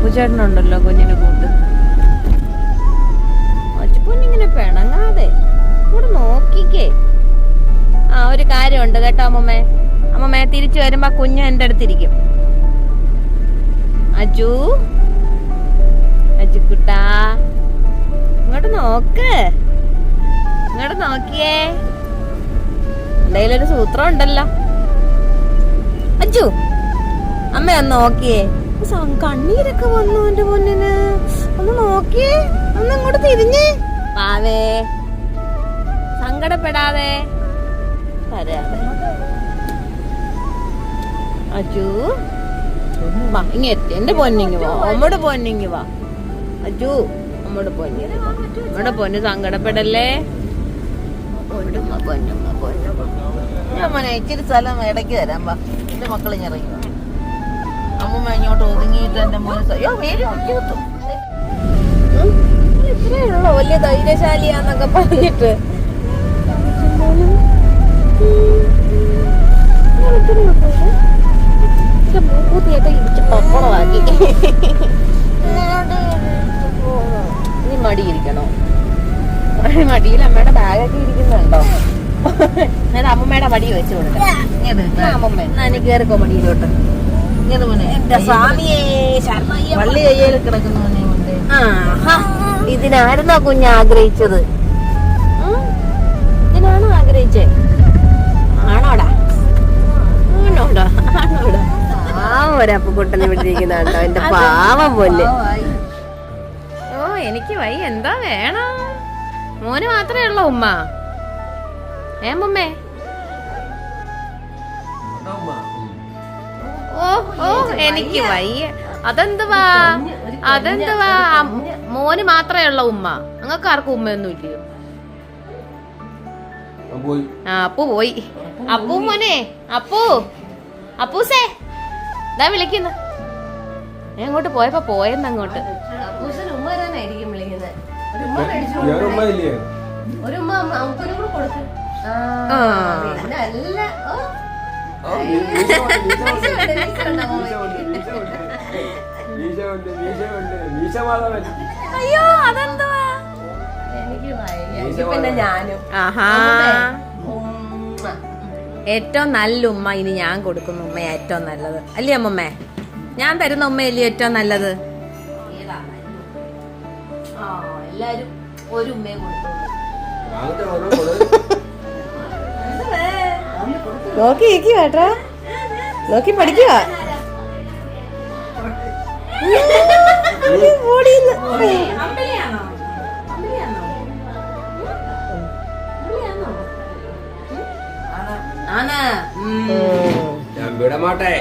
അപ്പുചേട്ടനുണ്ടല്ലോ കുഞ്ഞിനെ കൂട്ട്. അച്ചുകുഞ്ഞിങ്ങനെ പിണങ്ങാതെ ഇവിടെ നോക്കിക്കേ. ആ ഒരു കാര്യമുണ്ട് കേട്ടോ അമ്മമ്മേ. അമ്മമ്മേ തിരിച്ചു വരുമ്പോ കുഞ്ഞ് എന്റെ അടുത്തിരിക്കും. അജു അജുക്കുട്ടാ ഇങ്ങോട്ട് നോക്ക്, ഇങ്ങോട്ട് നോക്കിയേ. എന്തെങ്കിലും ഒരു സൂത്രം ഉണ്ടല്ലോ. അജു അമ്മ ഒന്ന് നോക്കിയേ. കണ്ണീരൊക്കെ വന്നു എന്റെ പൊന്നിന്. ഒന്ന് നോക്കിയേ, ഒന്ന് ഇങ്ങോട്ട് തിരിഞ്ഞേ. പാവേ സങ്കടപ്പെടാതെ തരാതെ. അജു വാ ഇങ്ങെത്തി എന്റെ പൊന്നിങ് വാ, അമ്മയുടെ പൊന്നിങ് വാ. അജു അമ്മയുടെ പൊന്നി, അമ്മയുടെ പൊന്ന് സങ്കടപ്പെടല്ലേ. ഞാൻ മോനെ ഇച്ചിരി സ്ഥലം ഇടയ്ക്ക് തരാം. വാ എന്റെ മക്കള് ഇറങ്ങി. അമ്മൂമ്മ ഇങ്ങോട്ട് ഒതുങ്ങിയിട്ട് എന്റെ മോനെ ഇത്രേ ഉള്ളോ വലിയ ധൈര്യശാലിയാന്നൊക്കെ പറഞ്ഞിട്ട്. മൂക്കൂത്തിയൊക്കെ ഇടിച്ച് പപ്പളമാക്കി. നീ മടിയിരിക്കണോ? മടിയിൽ അമ്മയുടെ ബാഗൊക്കെ ഇരിക്കുന്നുണ്ടോ? ഞാൻ അമ്മമ്മയുടെ മടി വെച്ച് കൊടുക്കാം. അമ്മമ്മ എന്നാ കേറിക്കോ മടിയിലോട്ട്. വള്ളി കയ്യിൽ കിടക്കുന്നു. ഇതിനായിരുന്നോ കുഞ്ഞ് ആഗ്രഹിച്ചത്? ഇതിനാണോ ആഗ്രഹിച്ചേ? ആണോടാ? ആണോടാ? ആണോടാ? ആ ഒരപ്പുകുട്ടനെ വിട്ടിരിക്കുന്നുണ്ടോ എന്റെ പാവം പോലെ. ഓ എനിക്ക് വയ്യ, എന്താ വേണം? മോന് മാത്രമേ ഉള്ളൂ ഉമ്മ? ഏമ്മേ? ഓ ഓ എനിക്ക് വയ്യ. അതെന്തുവാ അതെന്തുവാ? മോന് മാത്രമേ ഉള്ള ഉമ്മ? നിങ്ങൾക്ക് ആർക്കും ഉമ്മയൊന്നും ഇല്ലയോ? ആ അപ്പു പോയി. അപ്പു മോനെ, അപ്പു അപ്പൂസേ ഇതാ വിളിക്കുന്നു. ഞാൻ അങ്ങോട്ട് പോയപ്പോ പോയെന്ന് അങ്ങോട്ട്. അപ്പൂസൻ ഉമ്മ തരാനായിരിക്കും വിളിക്കുന്നത്. ഒരു ഉമ്മ അമ്മൂപ്പനും കൂടെ കൊടുക്കും. അയ്യോ അതെന്തുവാ? പിന്നെ ഞാനും. ആഹാ ഏറ്റവും നല്ല ഉമ്മ ഇനി ഞാൻ കൊടുക്കുന്ന ഉമ്മ ഏറ്റവും നല്ലത് അല്ലേ അമ്മമ്മേ? ഞാൻ തരുന്ന ഉമ്മയല്ലേ ഏറ്റവും നല്ലത്? എല്ലാരും ഒരു ഉമ്മയെ കൊടുത്തു. നോക്കി ഇരിക്കുക കേട്ടോ, നോക്കി പഠിക്കുക. ഞാൻ വിടമാട്ടെ.